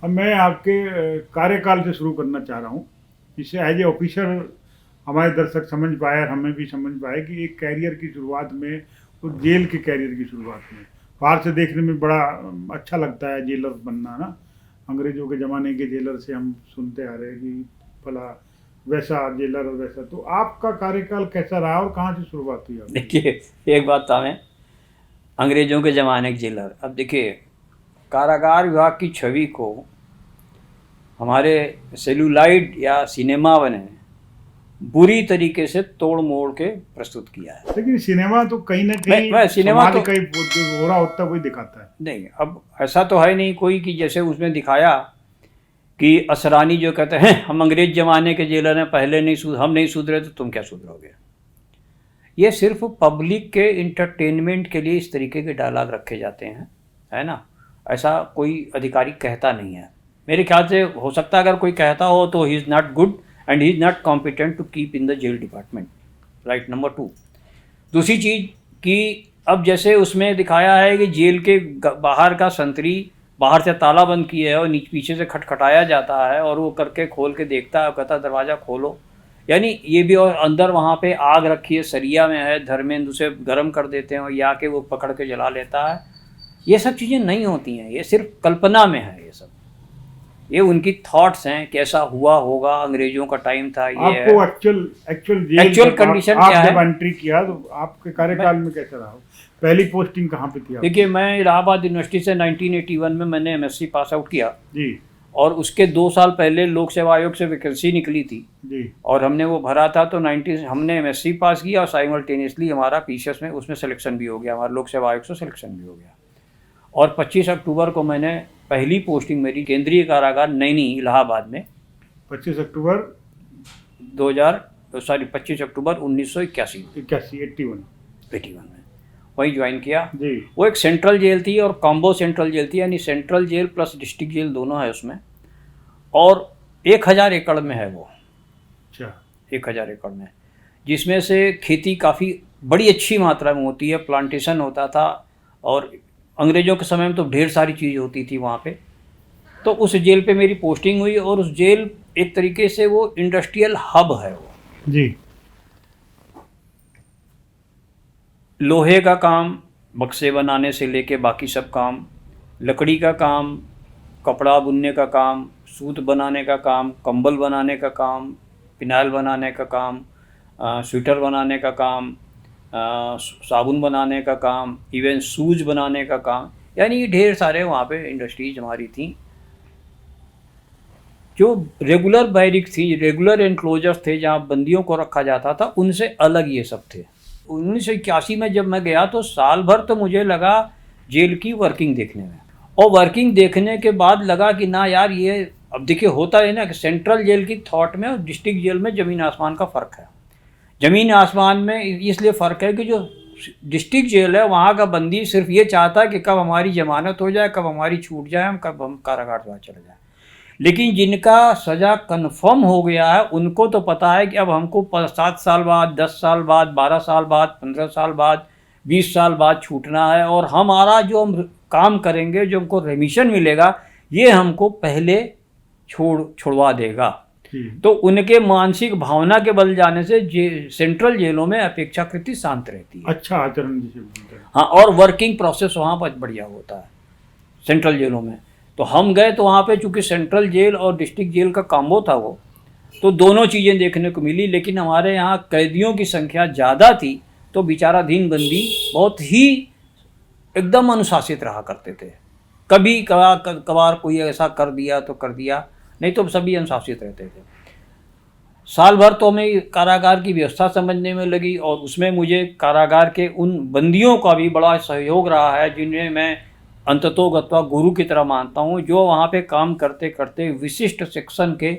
अब मैं आपके कार्यकाल से शुरू करना चाह रहा हूँ, जिससे एज ए ऑफिसर हमारे दर्शक समझ पाए और हमें भी समझ पाए कि एक कैरियर की शुरुआत में, तो जेल के कैरियर की शुरुआत में बाहर से देखने में बड़ा अच्छा लगता है जेलर बनना ना। अंग्रेजों के ज़माने के जेलर से हम सुनते आ रहे हैं कि भला वैसा जेलर और वैसा, तो आपका कार्यकाल कैसा रहा और कहाँ से शुरुआत हुई आपकी? देखिए, एक बात था, मैं अंग्रेज़ों के ज़माने के जेलर, अब देखिए कारागार विभाग की छवि को हमारे सेलुलाइड या सिनेमा ने बुरी तरीके से तोड़ मोड़ के प्रस्तुत किया है। लेकिन सिनेमा तो कहीं ना मैं कहीं सिनेमा समाज तो का ही जो हो रहा होता है वही दिखाता है। नहीं, अब ऐसा तो है नहीं कोई कि जैसे उसमें दिखाया कि असरानी जो कहते हैं हम अंग्रेज ज़माने के जेलर हैं, पहले नहीं हम नहीं सुधरे तो तुम क्या सुधरोगे। ये सिर्फ पब्लिक के इंटरटेनमेंट के लिए इस तरीके के डायलॉग रखे जाते हैं, है ना। ऐसा कोई अधिकारी कहता नहीं है मेरे ख्याल से। हो सकता है अगर कोई कहता हो तो he is not good and he is not competent to keep in the jail department, right. Number 2, दूसरी चीज़ कि अब जैसे उसमें दिखाया है कि जेल के बाहर का संतरी बाहर से ताला बंद किया है और पीछे से खटखटाया जाता है और वो करके खोल के देखता है और कहता दरवाज़ा खोलो, यानी ये भी। और अंदर वहाँ पे आग रखी है, सरिया में है, धर्मेंद्र उसे गर्म कर देते हैं और या के वो पकड़ के जला लेता है। ये सब चीज़ें नहीं होती हैं, ये सिर्फ कल्पना में है। ये सब ये उनकी थॉट्स हैं, कैसा हुआ होगा, अंग्रेजों का टाइम था, ये आपको एक्चुअल कंडीशन आप क्या है। जब एंट्री किया तो आपके कार्यकाल में कैसा रहा? पहली पोस्टिंग कहाँ पे थी आपकी? देखिए, मैं इलाहाबाद यूनिवर्सिटी से 1981 में मैंने एमएससी पास आउट किया जी और उसके 2 साल पहले लोक सेवा आयोग से वैकेंसी निकली थी जी। और हमने वो भरा था। तो हमने एमएससी पास किया और साइमल्टेनियसली हमारा पीसीएस में उसमें सिलेक्शन भी हो गया, हमारा लोक सेवा आयोग से सिलेक्शन भी हो गया। और 25 अक्टूबर को मैंने पहली पोस्टिंग मेरी केंद्रीय कारागार नैनी इलाहाबाद में 25 अक्टूबर 25 अक्टूबर 1981 में वही ज्वाइन किया जी। वो एक सेंट्रल जेल थी और कॉम्बो सेंट्रल जेल थी, यानी central jail plus district jail दोनों है उसमें। और 1000 एकड़ में है वो। अच्छा। 1000 एकड़ में, जिसमें से खेती काफ़ी बड़ी अच्छी मात्रा में होती है, प्लांटेशन होता था और अंग्रेज़ों के समय में तो ढेर सारी चीज़ होती थी वहाँ पे। तो उस जेल पे मेरी पोस्टिंग हुई और उस जेल एक तरीके से वो इंडस्ट्रियल हब है वो जी। लोहे का काम, बक्से बनाने से लेके बाकी सब काम, लकड़ी का काम, कपड़ा बुनने का काम, सूत बनाने का काम, कंबल बनाने का काम, फिनाइल बनाने का काम, स्वेटर बनाने का काम, साबुन बनाने का काम, इवन शूज बनाने का काम, यानी ढेर सारे वहाँ पे इंडस्ट्रीज हमारी थी। जो रेगुलर बैरिक थी, रेगुलर एनक्लोजर्स थे जहाँ बंदियों को रखा जाता था, उनसे अलग ये सब थे। 1981 में जब मैं गया तो साल भर तो मुझे लगा जेल की वर्किंग देखने में, और वर्किंग देखने के बाद लगा कि ना यार, ये अब देखिए होता है ना कि सेंट्रल जेल की थॉट में और डिस्ट्रिक्ट जेल में ज़मीन आसमान का फ़र्क है। ज़मीन आसमान में इसलिए फ़र्क है कि जो डिस्ट्रिक्ट जेल है वहाँ का बंदी सिर्फ ये चाहता है कि कब हमारी ज़मानत हो जाए, कब हमारी छूट जाए, कब हम कारागार से बाहर चले जाए। लेकिन जिनका सज़ा कन्फर्म हो गया है उनको तो पता है कि अब हमको 7 साल बाद, 10 साल बाद, 12 साल बाद, 15 साल बाद, 20 साल बाद छूटना है, और हमारा जो हम काम करेंगे, जो हमको रेमिशन मिलेगा, ये हमको पहले छुड़वा देगा। तो उनके मानसिक भावना के बल जाने से सेंट्रल जेलों में अपेक्षाकृत शांत रहती है। अच्छा आचरण जिसे बोलते हैं। हाँ, और वर्किंग प्रोसेस वहाँ पर बढ़िया होता है सेंट्रल जेलों में। तो हम गए तो वहाँ पे चूँकि सेंट्रल जेल और डिस्ट्रिक्ट जेल का कॉम्बो था वो, तो दोनों चीज़ें देखने को मिली। लेकिन हमारे यहाँ कैदियों की संख्या ज़्यादा थी तो विचाराधीन बंदी बहुत ही एकदम अनुशासित रहा करते थे। कभी कभार कोई ऐसा कर दिया तो कर दिया, नहीं तो सभी अनुशासित रहते थे। साल भर तो हमें कारागार की व्यवस्था समझने में लगी और उसमें मुझे कारागार के उन बंदियों का भी बड़ा सहयोग रहा है जिन्हें मैं अंततोगत्वा गुरु की तरह मानता हूँ, जो वहाँ पे काम करते करते विशिष्ट सेक्शन के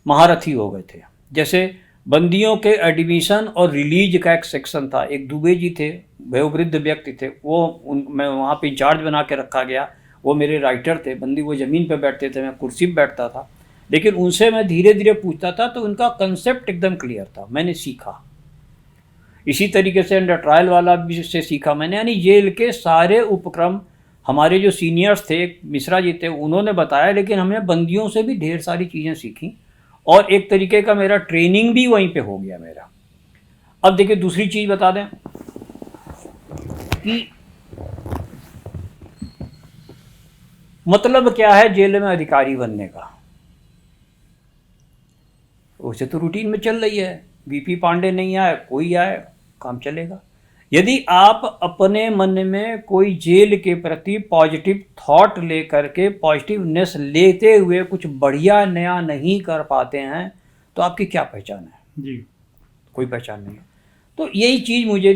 महारथी हो गए थे। जैसे बंदियों के एडमिशन और रिलीज का एक सेक्शन था, एक दुबे जी थे, वयोवृद्ध व्यक्ति थे, मैं वहाँ पे इंचार्ज बना के रखा गया। वो मेरे राइटर थे। बंदी वो ज़मीन पे बैठते थे, मैं कुर्सी पे बैठता था, लेकिन उनसे मैं धीरे धीरे पूछता था तो उनका कंसेप्ट एकदम क्लियर था। मैंने सीखा इसी तरीके से अंडर ट्रायल वाला भी से सीखा मैंने, यानी जेल के सारे उपक्रम हमारे जो सीनियर्स थे मिश्रा जी थे, उन्होंने बताया, लेकिन हमने बंदियों से भी ढेर सारी चीज़ें सीखी और एक तरीके का मेरा ट्रेनिंग भी वहीं पे हो गया मेरा। अब देखिए दूसरी चीज़ बता दें कि मतलब क्या है जेल में अधिकारी बनने का। वैसे तो रूटीन में चल रही है, वीपी पांडे नहीं आए, कोई आए, काम चलेगा। यदि आप अपने मन में कोई जेल के प्रति पॉजिटिव थॉट लेकर के पॉजिटिवनेस लेते हुए कुछ बढ़िया नया नहीं कर पाते हैं तो आपकी क्या पहचान है? जी, कोई पहचान नहीं है। तो यही चीज़ मुझे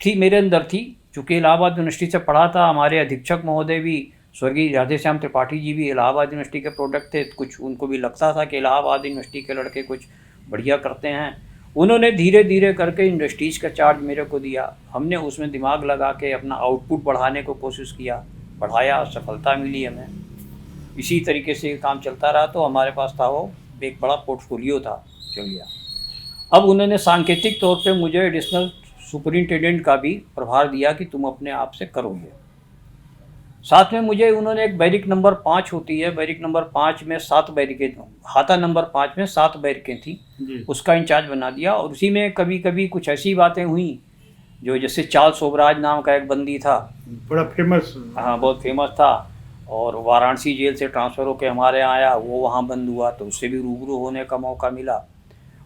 थी, मेरे अंदर थी। चूँकि इलाहाबाद यूनिवर्सिटी से पढ़ा था, हमारे अधीक्षक महोदय भी स्वर्गीय राधेश्याम त्रिपाठी जी भी इलाहाबाद यूनिवर्सिटी के प्रोडक्ट थे। कुछ उनको भी लगता था कि इलाहाबाद यूनिवर्सिटी के लड़के कुछ बढ़िया करते हैं। उन्होंने धीरे धीरे करके इंडस्ट्रीज़ का चार्ज मेरे को दिया। हमने उसमें दिमाग लगा के अपना आउटपुट बढ़ाने को कोशिश किया, बढ़ाया, सफलता मिली हमें। इसी तरीके से काम चलता रहा। तो हमारे पास था वो एक बड़ा पोर्टफोलियो था, चल गया। अब उन्होंने सांकेतिक तौर पे मुझे एडिशनल सुपरिंटेंडेंट का भी प्रभार दिया कि तुम अपने आप से करोगे। साथ में मुझे उन्होंने एक बैरिक नंबर 5 होती है, बैरिक नंबर 5 में 7 बैरिकें, हाता नंबर 5 में 7 बैरिकें थी, उसका इंचार्ज बना दिया। और उसी में कभी कभी कुछ ऐसी बातें हुई जो, जैसे चार्ल्स सोबराज नाम का एक बंदी था, बड़ा फेमस, हाँ बहुत फेमस था, और वाराणसी जेल से ट्रांसफ़र होकर हमारे यहाँ आया, वो वहाँ बंद हुआ, तो उससे भी रूबरू होने का मौका मिला।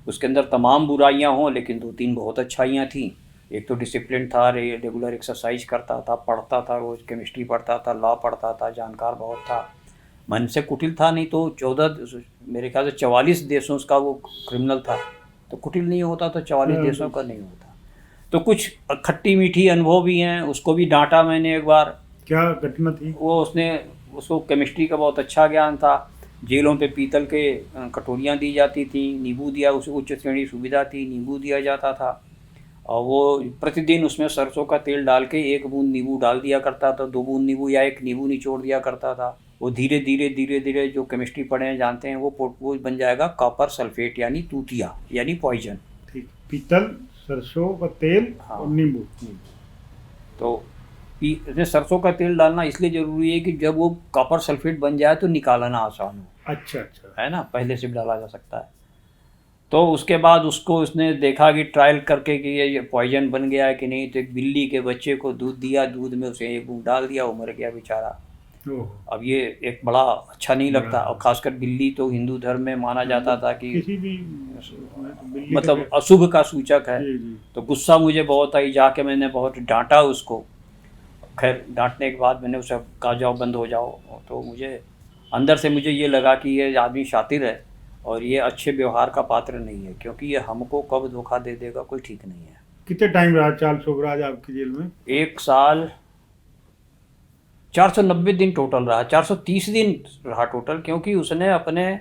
उसके अंदर तमाम बुराइयाँ हों लेकिन 2-3 बहुत अच्छाइयाँ थीं। एक तो डिसिप्लिन था, रेगुलर एक्सरसाइज करता था, पढ़ता था, रोज़ केमिस्ट्री पढ़ता था, लॉ पढ़ता था, जानकार बहुत था, मन से कुटिल था नहीं तो 14 मेरे ख्याल से 44 देशों का वो क्रिमिनल था। तो कुटिल नहीं होता तो 44 देशों का नहीं होता। तो कुछ खट्टी मीठी अनुभव भी हैं। उसको भी डांटा मैंने एक बार। क्या घटना थी? वो उसको केमिस्ट्री का बहुत अच्छा ज्ञान था। जेलों पे पीतल के कटोरियाँ दी जाती थी, नींबू दिया, उसे उच्च श्रेणी सुविधा थी, नींबू दिया जाता था, और वो प्रतिदिन उसमें सरसों का तेल डाल के 1 बूंद नींबू डाल दिया करता था, 2 बूंद नींबू या 1 नींबू निचोड़ दिया करता था। वो धीरे धीरे जो केमिस्ट्री पढ़े हैं जानते हैं, वो बन जाएगा कॉपर सल्फेट यानी तूतिया यानी पॉइजन। ठीक, पीतल, सरसों का तेल, हाँ, और नींबू। तो इसमें सरसों का तेल डालना इसलिए ज़रूरी है कि जब वो कॉपर सल्फेट बन जाए तो निकालना आसान हो। अच्छा अच्छा, है ना, पहले से भी डाला जा सकता है। तो उसके बाद उसने देखा कि ट्रायल करके कि ये पॉइजन बन गया है कि नहीं। तो एक बिल्ली के बच्चे को दूध दिया, दूध में उसे 1 बूंद डाल दिया, वो मर गया बेचारा। अब ये एक बड़ा अच्छा नहीं लगता, और खासकर बिल्ली तो हिंदू धर्म में माना जाता था कि किसी भी मतलब अशुभ का सूचक है। जी जी। तो गुस्सा मुझे बहुत आई, जाके मैंने बहुत डांटा उसको। खैर डांटने के बाद मैंने उसे कहा जाओ बंद हो जाओ। तो मुझे अंदर से मुझे ये लगा कि ये आदमी शातिर है और ये अच्छे व्यवहार का पात्र नहीं है, क्योंकि ये हमको कब धोखा दे देगा कोई ठीक नहीं है। कितने टाइम रहा चार्ल्स सोबराज आपकी जेल में? 1 साल 490 दिन टोटल रहा, 430 दिन रहा टोटल, क्योंकि उसने अपने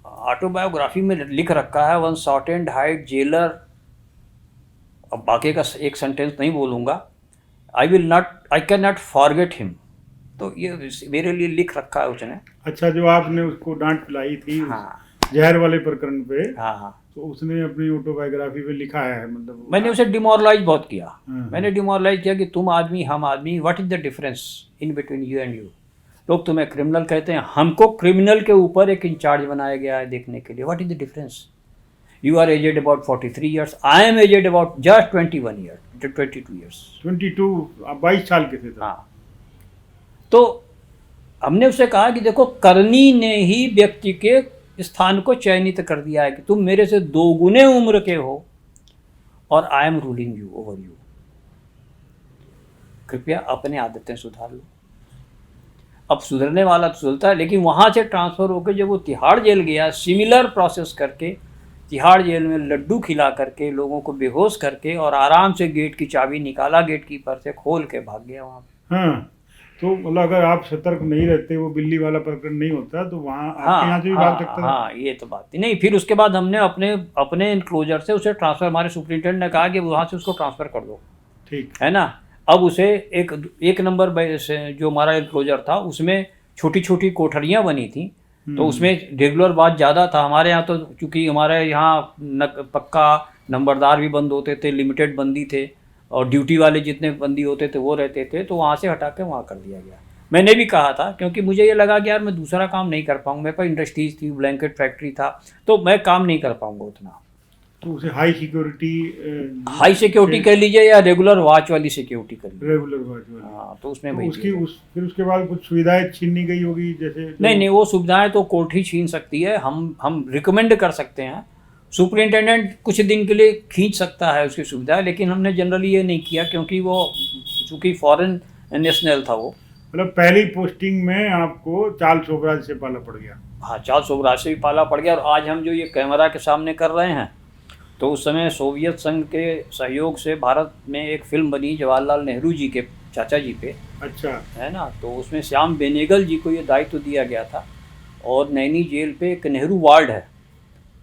ऑटोबायोग्राफी में लिख रखा है one short and hide jailer. अब बाकी का एक सेंटेंस नहीं बोलूँगा, I can not forget him. तो ये मेरे लिए लिख रखा है उसने। अच्छा, जो आपने उसको डांट पिलाई थी, हाँ, जहर वाले प्रकरण पे, हाँ हाँ, तो उसने अपनी ऑटोबायोग्राफी पे लिखा है, मतलब मैंने उसे डिमोरलाइज बहुत किया। हाँ। मैंने डिमोरलाइज किया कि तुम आदमी हम आदमी, what is the difference in between you and you. लोग तुम्हें क्रिमिनल कहते हैं, हमको क्रिमिनल के ऊपर एक इंचार्ज बनाया गया है देखने के लिए। What is the difference? You are aged about 43 years, I am aged about just 21 year, 22 years. 22 साल के थे तब। हाँ, तो हमने उसे कहा कि देखो, करनी ने ही व्यक्ति के स्थान को चयनित कर दिया है कि तुम मेरे से 2 गुने उम्र के हो और I am ruling you over you. कृपया अपने आदतें सुधार लो। अब सुधरने वाला तो सुधरता है, लेकिन वहाँ से ट्रांसफ़र होकर जब वो तिहाड़ जेल गया, सिमिलर प्रोसेस करके तिहाड़ जेल में लड्डू खिला करके लोगों को बेहोश करके और आराम से गेट की चाबी निकाला, गेट कीपर से खोल के भाग गया वहाँ पे। हाँ, तो मतलब अगर आप सतर्क नहीं रहते, वो बिल्ली वाला प्रकरण नहीं होता, तो वहाँ आपके यहाँ से भी भाग सकता था। हाँ, ये तो बात नहीं। फिर उसके बाद हमने अपने इनक्लोजर से उसे ट्रांसफ़र, हमारे सुपरिटेंडेंट ने कहा कि वहाँ से उसको ट्रांसफ़र कर दो, ठीक है ना। अब उसे एक नंबर से जो हमारा इनक्लोजर था उसमें छोटी छोटी कोठरियाँ बनी थी, तो उसमें रेगुलर बात ज़्यादा था। हमारे यहाँ तो चूँकि हमारे यहाँ पक्का नंबरदार भी बंद होते थे, लिमिटेड बंदी थे, और ड्यूटी वाले जितने बंदी होते थे वो रहते थे, तो वहाँ से हटा के वहाँ कर दिया गया। मैंने भी कहा था, क्योंकि मुझे ये लगा कि यार मैं दूसरा काम नहीं कर पाऊँगा, मेरे पास इंडस्ट्रीज़ थी, ब्लैंकेट फैक्ट्री था, तो मैं काम नहीं कर पाऊँगा उतना। तो उसे हाई सिक्योरिटी कह लीजिए या रेगुलर वॉच वाली सिक्योरिटी कर लीजिए। रेगुलर वॉच वाली। हाँ, तो उसमें तो भेज उसकी दिया। फिर उसके बाद कुछ सुविधाएं छीनी गई होगी, जैसे नहीं, वो सुविधाएं तो कोर्ट ही छीन सकती है। हम रिकमेंड कर सकते हैं, सुपरिटेंडेंट कुछ दिन के लिए खींच सकता है उसकी सुविधा, लेकिन हमने जनरली ये नहीं किया, क्योंकि वो चूँकि फॉरेन नेशनल था वो। मतलब पहली पोस्टिंग में आपको चार्ल्स सोबराज से पाला पड़ गया। हाँ, चार्ल्स सोबराज से भी पाला पड़ गया। और आज हम जो ये कैमरा के सामने कर रहे हैं, तो उस समय सोवियत संघ के सहयोग से भारत में एक फिल्म बनी जवाहरलाल नेहरू जी के चाचा जी पे, अच्छा। है ना। तो उसमें श्याम बेनेगल जी को ये दायित्व दिया गया था। और नैनी जेल पे एक नेहरू वार्ड है,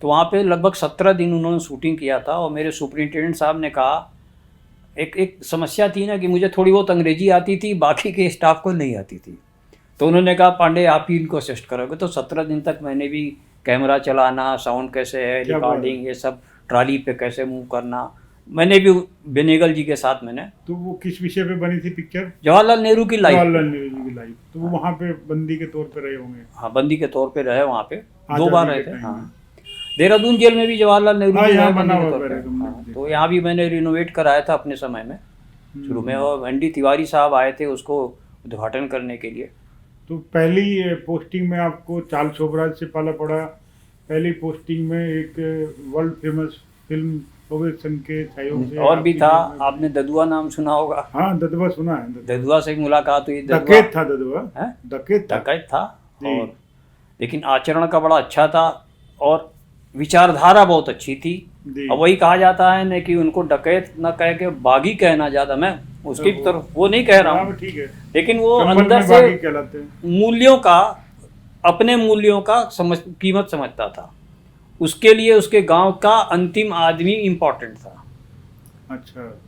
तो वहाँ पे लगभग 17 दिन उन्होंने शूटिंग किया था। और मेरे सुपरिटेंडेंट साहब ने कहा, एक समस्या थी ना कि मुझे थोड़ी बहुत अंग्रेजी आती थी, बाकी के स्टाफ को नहीं आती थी। तो उन्होंने कहा पांडे आप ही इनको असिस्ट करोगे। तो 17 दिन तक मैंने भी कैमरा चलाना, साउंड कैसे है, रिकॉर्डिंग, ये सब, ट्राली पे कैसे मूव करना, मैंने भी बेनेगल जी के साथ मैंने। तो वो किस विषय पे बनी थी पिक्चर? जवाहरलाल नेहरू की लाइफ। जवाहरलाल नेहरू जी की लाइफ। तो वो वहाँ पे बंदी के तौर पे रहे होंगे। हाँ, बंदी के तौर पे रहे वहाँ पे, 2 आज़ादी बार के रहे थे। टाइम हाँ, में। देहरादून जेल में भी जवाहरलाल नेहरू हाँ, जी यहाँ रहे बना बंदी के हुआ तौर पे। है, तुमने हाँ, देखा। तो यहाँ भी मैंने रिनोवेट कराया था अपने समय में शुरू में, और एन डी तिवारी साहब आए थे उसको उद्घाटन करने के लिए। तो पहली पोस्टिंग में आपको चार्ल्स सोबराज से पाला पड़ा। पहली पोस्टिंग में एक वर्ल्ड फेमस फिल्म सोवियत संघ के सहयोग से और भी आपकी था, जेल में- आपने ददुआ नाम सुना होगा। हाँ, ददुआ सुना है। ददुआ से मुलाकात हुई। डकैत था ददुआ। हैं? डकैत था। डकैत था। जी। और लेकिन आचरण का बड़ा अच्छा था और विचारधारा बहुत अच्छी थी। जी। अब वही कहा जाता है ना कि उनको डकैत न कह के बागी कहना ज़्यादा, मैं उसकी तरफ वो नहीं कह रहा हाँ, हूँ, ठीक है। लेकिन वो कंबल अंदर में से बागी कहलाते हैं। मूल्यों का, अपने मूल्यों का कीमत समझता था। उसके लिए उसके गांव का अंतिम आदमी इम्पोर्टेंट था। अच्छा।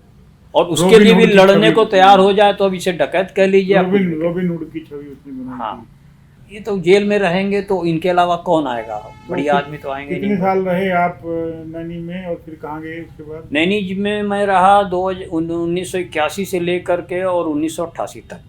और उसके रॉबिन लिए भी हुड की लड़ने छवि को तैयार हो जाए तो अब इसे डकैत कह लीजिए आप। रॉबिन हुड की छवि उसने बनाई हाँ, थी। ये तो जेल में रहेंगे तो इनके अलावा कौन आएगा, बढ़िया आदमी तो आएंगे कितने नहीं। साल रहे आप नैनी में, और फिर कहाँ गए उसके बाद? नैनी में मैं रहा 1981 से लेकर के और 1988 तक।